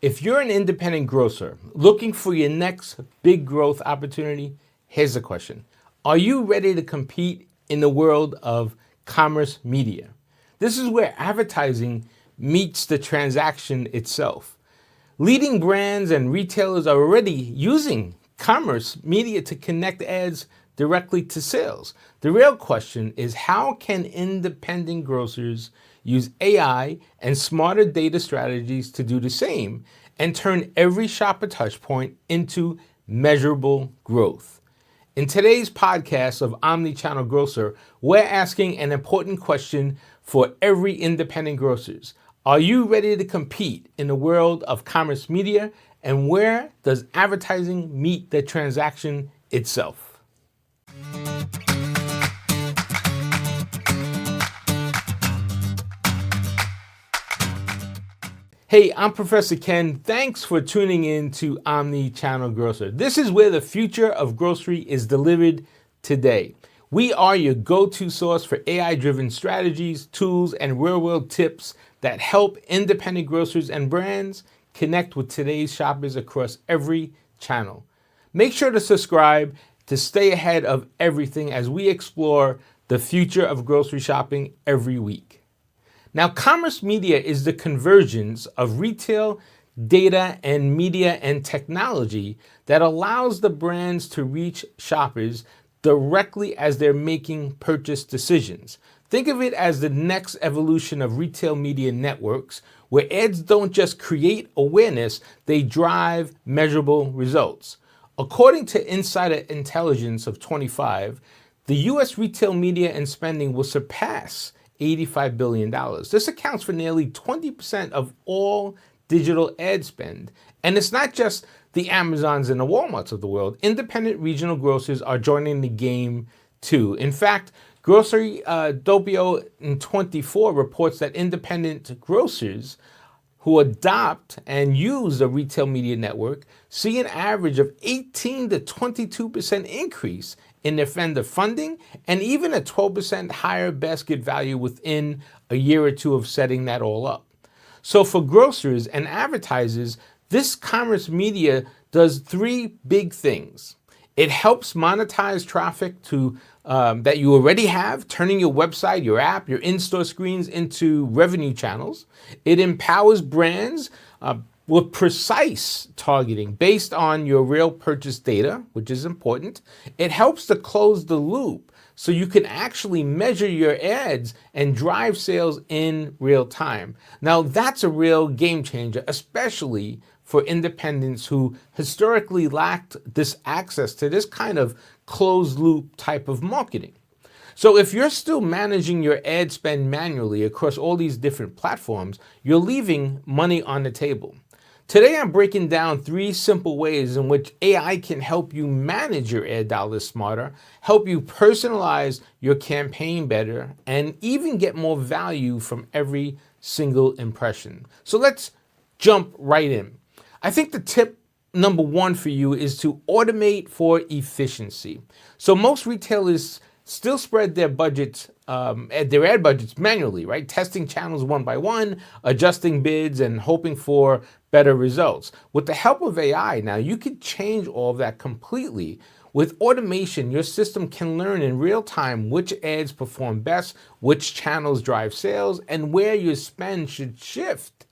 If you're an independent grocer looking for your next big growth opportunity, here's the question. Are you ready to compete in the world of commerce media? This is where advertising meets the transaction itself. Leading brands and retailers are already using commerce media to connect ads directly to sales. The real question is, how can independent grocers use AI and smarter data strategies to do the same and turn every shopper touchpoint into measurable growth? In today's podcast of Omnichannel Grocer, we're asking an important question for every independent grocers. Are you ready to compete in the world of commerce media? And where does advertising meet the transaction itself? Hey, I'm Professor Ken. Thanks for tuning in to Omnichannel Grocer. This is where the future of grocery is delivered today. We are your go-to source for AI-driven strategies, tools, and real-world tips that help independent grocers and brands connect with today's shoppers across every channel. Make sure to subscribe to stay ahead of everything as we explore the future of grocery shopping every week. Now, commerce media is the convergence of retail, data, and media and technology that allows the brands to reach shoppers directly as they're making purchase decisions. Think of it as the next evolution of retail media networks, where ads don't just create awareness, they drive measurable results. According to Insider Intelligence of 25, the U.S. retail media and spending will surpass $85 billion. This accounts for nearly 20% of all digital ad spend. And it's not just the Amazons and the Walmarts of the world. Independent regional grocers are joining the game too. In fact, Grocery Doppio in 24 reports that independent grocers who adopt and use the retail media network see an average of 18 to 22% increase in their vendor funding and even a 12% higher basket value within a year or two of setting that all up. So for grocers and advertisers, this commerce media does three big things. It helps monetize traffic to that you already have, turning your website, your app, your in-store screens into revenue channels. It empowers brands with precise targeting based on your real purchase data, which is important. It helps to close the loop so you can actually measure your ads and drive sales in real time. Now, that's a real game changer, especially for independents who historically lacked this access to this kind of closed loop type of marketing. So if you're still managing your ad spend manually across all these different platforms, you're leaving money on the table. Today, I'm breaking down three simple ways in which AI can help you manage your ad dollars smarter, help you personalize your campaign better, and even get more value from every single impression. So let's jump right in. I think the tip number one for you is to automate for efficiency. So most retailers still spread their budgets, their ad budgets manually, right? Testing channels one by one, adjusting bids, and hoping for better results. With the help of AI now, you can change all of that completely. With automation, your system can learn in real time which ads perform best, which channels drive sales, and where your spend should shift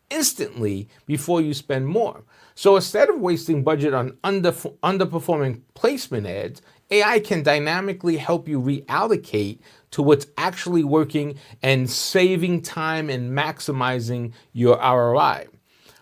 instantly before you spend more. So instead of wasting budget on underperforming placement ads, AI can dynamically help you reallocate to what's actually working and saving time and maximizing your ROI.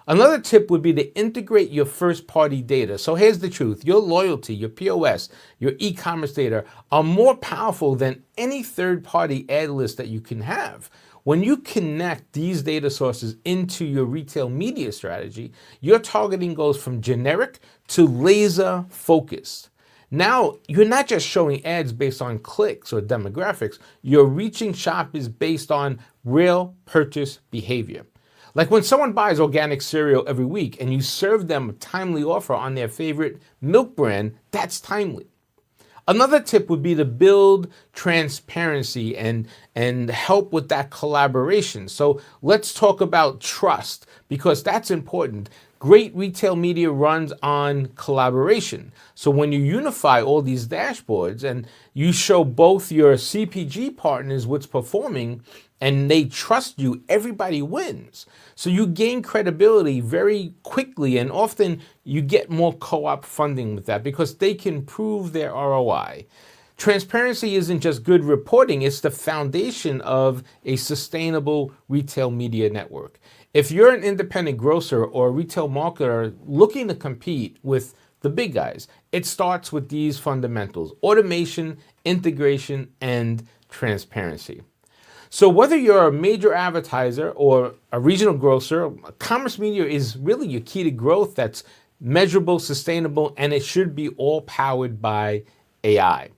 Another tip would be to integrate your first-party data. So here's the truth. Your loyalty, your POS, your e-commerce data are more powerful than any third-party ad list that you can have. When you connect these data sources into your retail media strategy, your targeting goes from generic to laser focused. Now, you're not just showing ads based on clicks or demographics, you're reaching shoppers based on real purchase behavior. Like when someone buys organic cereal every week and you serve them a timely offer on their favorite milk brand, that's timely. Another tip would be to build transparency and help with that collaboration. So let's talk about trust. because that's important. Great retail media runs on collaboration. So when you unify all these dashboards and you show both your CPG partners what's performing and they trust you, everybody wins. So you gain credibility very quickly, and often you get more co-op funding with that because they can prove their ROI. Transparency isn't just good reporting, it's the foundation of a sustainable retail media network. If you're an independent grocer or a retail marketer looking to compete with the big guys, it starts with these fundamentals: automation, integration, and transparency. So whether you're a major advertiser or a regional grocer, commerce media is really your key to growth that's measurable, sustainable, and it should be all powered by AI.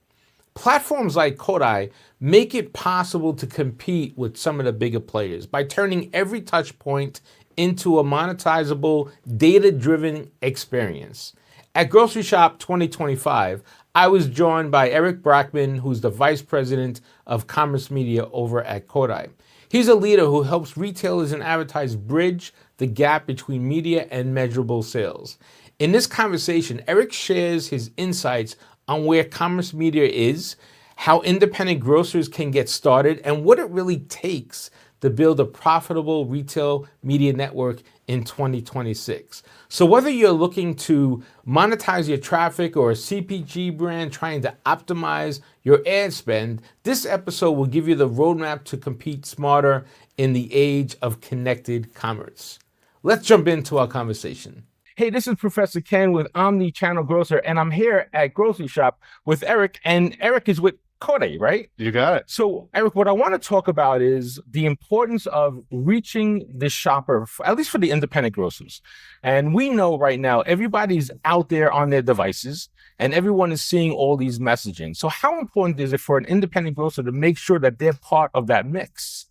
Platforms like Kodai make it possible to compete with some of the bigger players by turning every touch point into a monetizable, data-driven experience. At Grocery Shop 2025, I was joined by Eric Brackman, who's the Vice President of Commerce Media over at Kodai. He's a leader who helps retailers and advertisers bridge the gap between media and measurable sales. In this conversation, Eric shares his insights on where commerce media is, how independent grocers can get started, and what it really takes to build a profitable retail media network in 2026. So whether you're looking to monetize your traffic or a CPG brand trying to optimize your ad spend, this episode will give you the roadmap to compete smarter in the age of connected commerce. Let's jump into our conversation. Hey, this is Professor Ken with Omnichannel Grocer, and I'm here at Grocery Shop with Eric, and Eric is with Kodai, right? You got it. So, Eric, what I want to talk about is the importance of reaching the shopper, at least for the independent grocers. And we know right now, everybody's out there on their devices and everyone is seeing all these messaging. So how important is it for an independent grocer to make sure that they're part of that mix?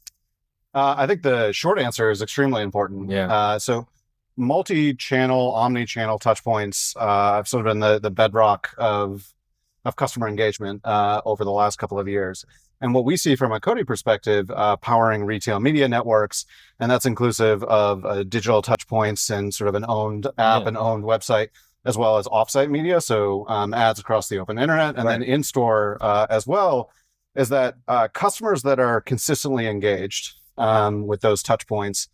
I think the short answer is extremely important. Yeah. So multi-channel, omni-channel touch points have sort of been the bedrock of customer engagement over the last couple of years. And what we see from a Kodai perspective, powering retail media networks, and that's inclusive of digital touch points and sort of an owned app and owned website, as well as offsite media, so ads across the open internet, and then in-store as well, is that customers that are consistently engaged with those touch points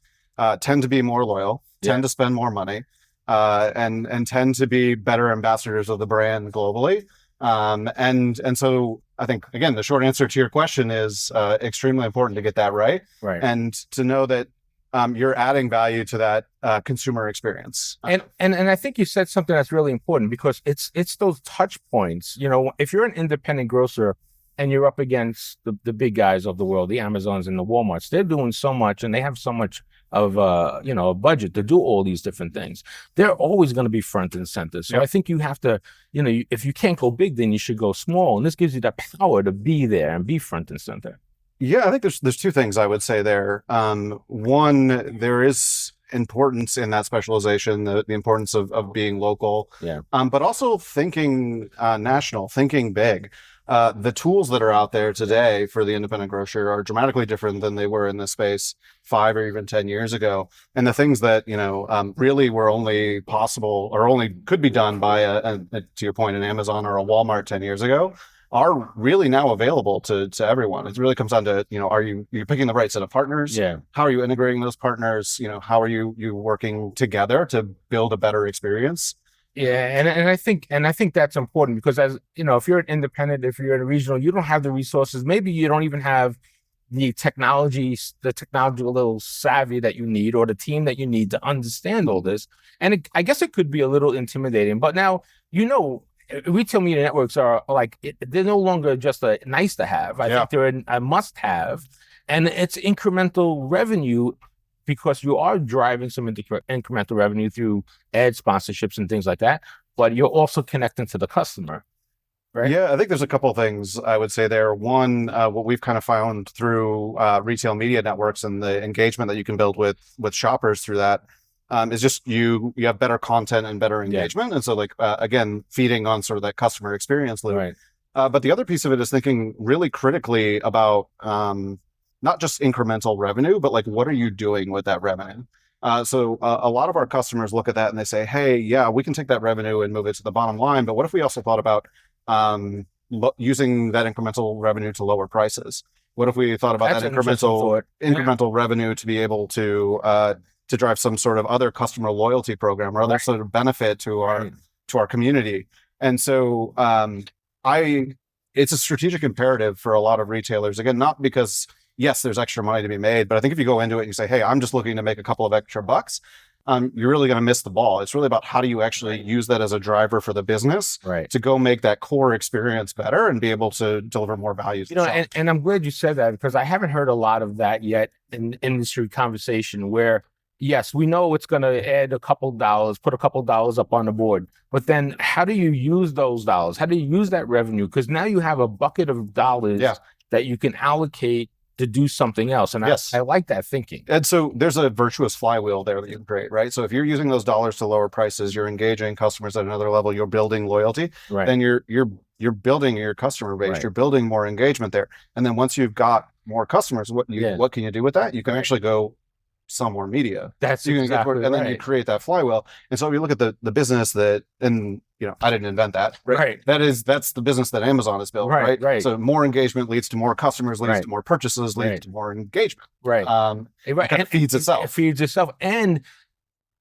tend to be more loyal, tend to spend more money, and tend to be better ambassadors of the brand globally. And so I think, again, the short answer to your question is extremely important to get that right. And to know that you're adding value to that consumer experience. And I think you said something that's really important, because it's those touch points. You know, if you're an independent grocer and you're up against the big guys of the world, the Amazons and the Walmarts, they're doing so much and they have so much of a budget to do all these different things. They're always going to be front and center. So I think you have to, if you can't go big, then you should go small. And this gives you that power to be there and be front and center. Yeah, I think there's two things I would say there. One, there is importance in that specialization, the importance of being local, but also thinking national, thinking big. The tools that are out there today for the independent grocer are dramatically different than they were in this space 5 or even 10 years ago. And the things that, really were only possible or only could be done by, to your point, an Amazon or a Walmart 10 years ago are really now available to everyone. It really comes down to, are you picking the right set of partners? How are you integrating those partners? How are you working together to build a better experience? Yeah, and I think that's important, because, as if you're an independent, if you're in a regional, you don't have the resources. Maybe you don't even have the technological little savvy that you need, or the team that you need to understand all this. And I guess it could be a little intimidating. But now, retail media networks are they're no longer just a nice to have. I think they're a must have, and it's incremental revenue, because you are driving some incremental revenue through ad sponsorships and things like that, but you're also connecting to the customer, right? Yeah, I think there's a couple of things I would say there. One, what we've kind of found through retail media networks and the engagement that you can build with shoppers through that is just you have better content and better engagement. And so again, feeding on sort of that customer experience loop. But the other piece of it is thinking really critically about not just incremental revenue, but what are you doing with that revenue? So a lot of our customers look at that and they say, hey, yeah, we can take that revenue and move it to the bottom line. But what if we also thought about using that incremental revenue to lower prices? What if we thought about That's that an interesting thought. incremental revenue to be able to drive some sort of other customer loyalty program or other sort of benefit to our community? And so it's a strategic imperative for a lot of retailers. Again, not because, yes, there's extra money to be made, but I think if you go into it and you say, hey, I'm just looking to make a couple of extra bucks, you're really going to miss the ball. It's really about how do you actually use that as a driver for the business to go make that core experience better and be able to deliver more value. And I'm glad you said that, because I haven't heard a lot of that yet in industry conversation where, yes, we know it's going to add a couple dollars, put a couple dollars up on the board, but then how do you use those dollars? How do you use that revenue? Because now you have a bucket of dollars that you can allocate to do something else. And I like that thinking. And so there's a virtuous flywheel there that you can create, right? So if you're using those dollars to lower prices, you're engaging customers at another level, you're building loyalty, then you're building your customer base, you're building more engagement there. And then once you've got more customers, what can you do with that? You can actually go sell more media. That's exactly and then you create that flywheel. And so if you look at the business that, and I didn't invent that, right? That's the business that Amazon has built, right? So more engagement leads to more customers, leads to more purchases, leads to more engagement. It kind of feeds itself. It feeds itself. And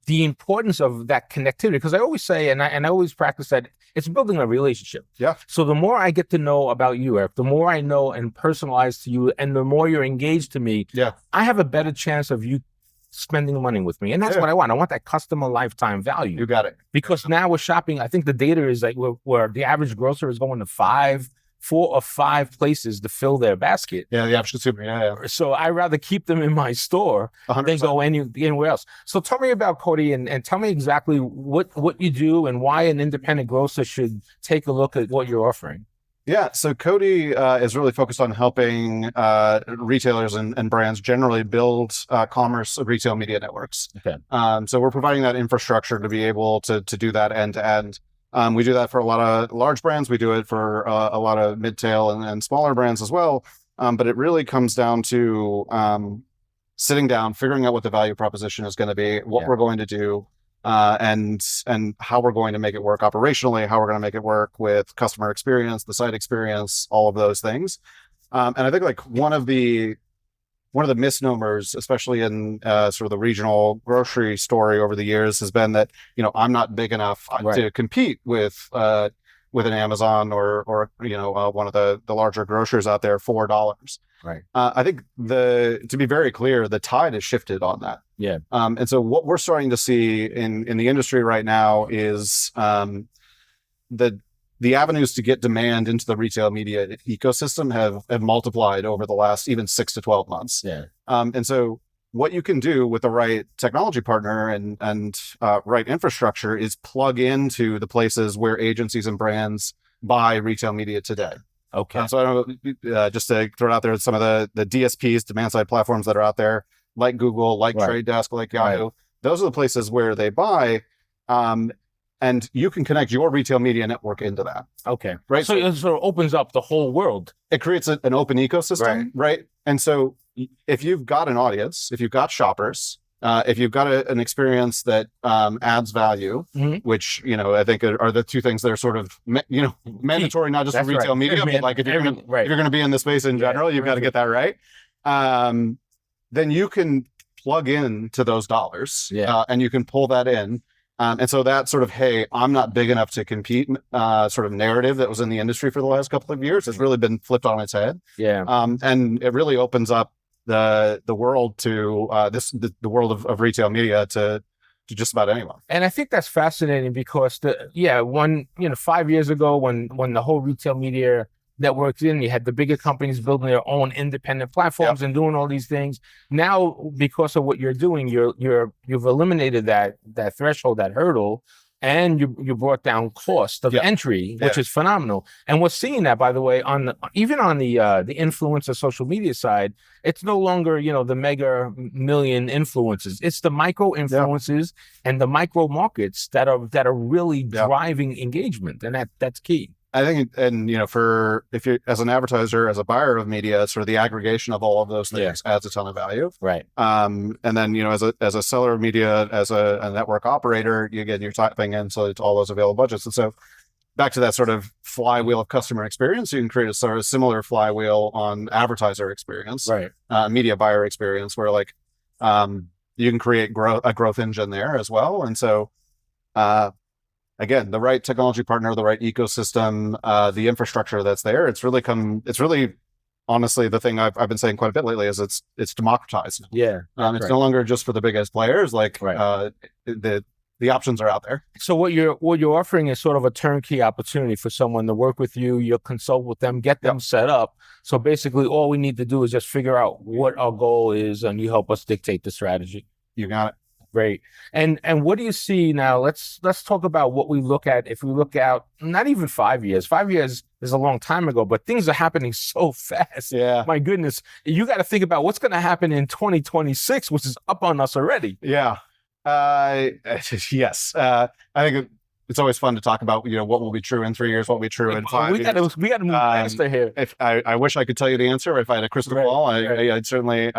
the importance of that connectivity, because I always say, and I always practice that, it's building a relationship. So the more I get to know about you, Eric, the more I know and personalize to you, and the more you're engaged to me, I have a better chance of you spending money with me. And that's what I want. I want that customer lifetime value. You got it. Because now we're shopping, I think the data is like where the average grocer is going to 4 or 5 places to fill their basket. The average consumer. So I rather keep them in my store 100%. Than go anywhere else. So tell me about Cody, and tell me exactly what you do and why an independent grocer should take a look at what you're offering. So Cody is really focused on helping retailers and brands generally build commerce retail media networks. So we're providing that infrastructure to be able to do that end to end. We do that for a lot of large brands. We do it for a lot of mid-tail and smaller brands as well. But it really comes down to sitting down, figuring out what the value proposition is going to be, what we're going to do, and how we're going to make it work operationally, how we're going to make it work with customer experience, the site experience, all of those things. And I think like one of the misnomers, especially in sort of the regional grocery story over the years, has been that, I'm not big enough to compete with an Amazon or one of the larger grocers out there for $4. I think to be very clear, the tide has shifted on that. And so what we're starting to see in the industry right now is the avenues to get demand into the retail media ecosystem have multiplied over the last even 6 to 12 months. And so what you can do with the right technology partner and right infrastructure is plug into the places where agencies and brands buy retail media today. So I don't know, just to throw it out there, some of the DSPs, demand side platforms that are out there, like Google, like Trade Desk, like Yahoo, those are the places where they buy. And you can connect your retail media network into that. Right. So it sort of opens up the whole world. It creates an open ecosystem. Right. And so if you've got an audience, if you've got shoppers, if you've got an experience that adds value, which, I think are the two things that are sort of, mandatory, not just for retail media, but like if you're going to be in the space in general, you've got to get that right. Then you can plug in to those dollars and you can pull that in. And so that sort of, hey, I'm not big enough to compete sort of narrative that was in the industry for the last couple of years has really been flipped on its head. And it really opens up the world to the world of retail media to just about anyone. And I think that's fascinating because 5 years ago when the whole retail media networks in, you had the bigger companies building their own independent platforms and doing all these things. Now, because of what you're doing, you've eliminated that threshold, that hurdle, and you brought down cost of entry, which is phenomenal. And we're seeing that, by the way, even on the influencer social media side. It's no longer the mega million influencers. It's the micro influencers and the micro markets that are really driving engagement, and that's key. I think, and for if you as an advertiser, as a buyer of media, sort of the aggregation of all of those things adds a ton of value. Right. And then as a seller of media, as a network operator, you're tapping into all those available budgets. And so back to that sort of flywheel of customer experience, you can create a sort of similar flywheel on advertiser experience, Right. Media buyer experience, where you can create a growth engine there as well. And so. Again, the right technology partner, the right ecosystem, the infrastructure that's there. It's really, honestly, the thing I've been saying quite a bit lately is it's democratized. Yeah. It's no longer just for the biggest players. The options are out there. So what you're offering is sort of a turnkey opportunity for someone to work with you. You'll consult with them, get them set up. So basically, all we need to do is just figure out what our goal is, and you help us dictate the strategy. You got it. Great. And what do you see now? Let's talk about what we look at. If we look out, not even 5 years. 5 years is a long time ago, but things are happening so fast. Yeah. My goodness. You got to think about what's going to happen in 2026, which is up on us already. Yeah. Yes. I think it's always fun to talk about, what will be true in 3 years, what will be true in 5 years. We got to move faster here. If I wish I could tell you the answer. If I had a crystal ball, I'd certainly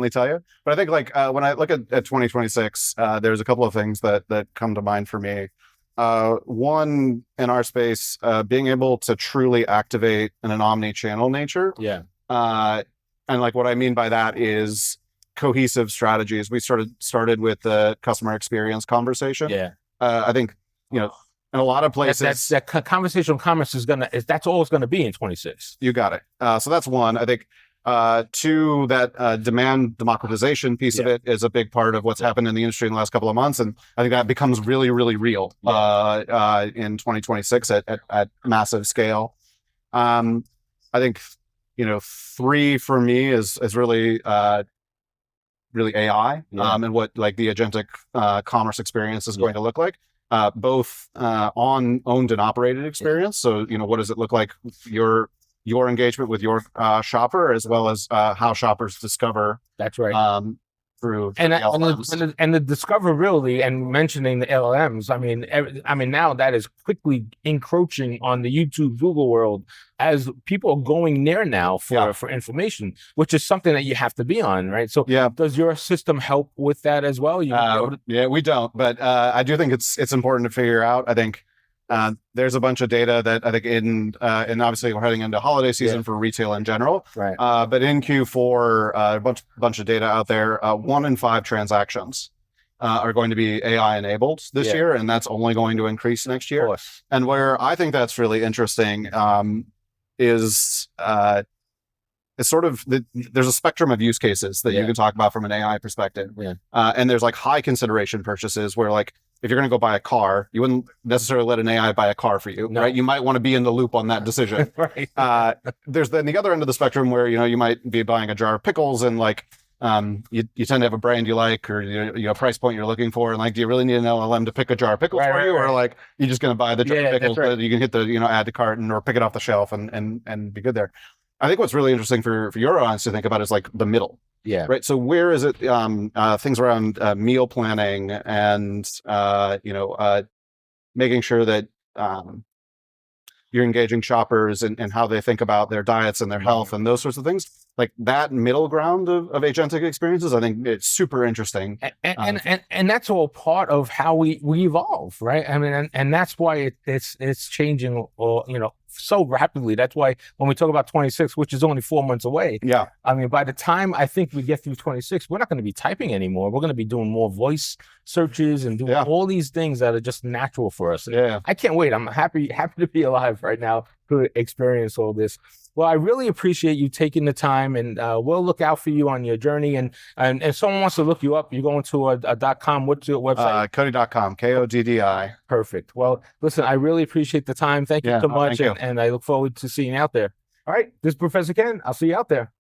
tell you. But I think when I look at 2026, there's a couple of things that come to mind for me. One, in our space, being able to truly activate in an omni-channel nature. Yeah. And what I mean by that is cohesive strategies. We started with the customer experience conversation. Yeah. I think, in a lot of places, that conversational commerce that's all it's going to be in 26. You got it. So that's one. I think two, that demand democratization piece of it is a big part of what's happened in the industry in the last couple of months, and I think that becomes really, really real in 2026 at massive scale. I think three for me is really AI and what the agentic commerce experience is going to look like. Both on owned and operated experience. So, what does it look like, your engagement with your shopper, as well as how shoppers discover. That's right. Through and the discoverability, and mentioning the LLMs. I mean, now that is quickly encroaching on the YouTube, Google world, as people are going there now for information, which is something that you have to be on, right? So, does your system help with that as well? We don't, but I do think it's important to figure out. I think there's a bunch of data that I think and obviously we're heading into holiday season for retail in general. Right. But in Q4, a bunch of data out there. 1 in 5 transactions are going to be AI enabled this year, and that's only going to increase next year. Of course. And where I think that's really interesting is it's sort of there's a spectrum of use cases that you can talk about from an AI perspective. Yeah. And there's high consideration purchases where if you're going to go buy a car, you wouldn't necessarily let an AI buy a car for you, right? You might want to be in the loop on that decision. Right. There's then the other end of the spectrum where, you might be buying a jar of pickles and you tend to have a brand you like, or a price point you're looking for. And do you really need an LLM to pick a jar of pickles for you? Or you're just going to buy the jar of pickles, but you can hit the, add to carton or pick it off the shelf and be good there. I think what's really interesting for your audience to think about is the middle. Yeah. Right. So where is it? Things around meal planning and making sure that you're engaging shoppers and how they think about their diets and their health and those sorts of things. That middle ground of agentic experiences, I think it's super interesting. And that's all part of how we evolve, right? And that's why it's changing, so rapidly. That's why when we talk about 26, which is only 4 months away. Yeah. By the time I think we get through 26, we're not going to be typing anymore. We're going to be doing more voice searches and doing all these things that are just natural for us. Yeah. I can't wait. I'm happy to be alive right now to experience all this. Well, I really appreciate you taking the time, and we'll look out for you on your journey. And if someone wants to look you up, you're going to a .com. What's your website? Cody.com, KODDI. Perfect. Well, listen, I really appreciate the time. Thank you so much. And I look forward to seeing you out there. All right. This is Professor Ken. I'll see you out there.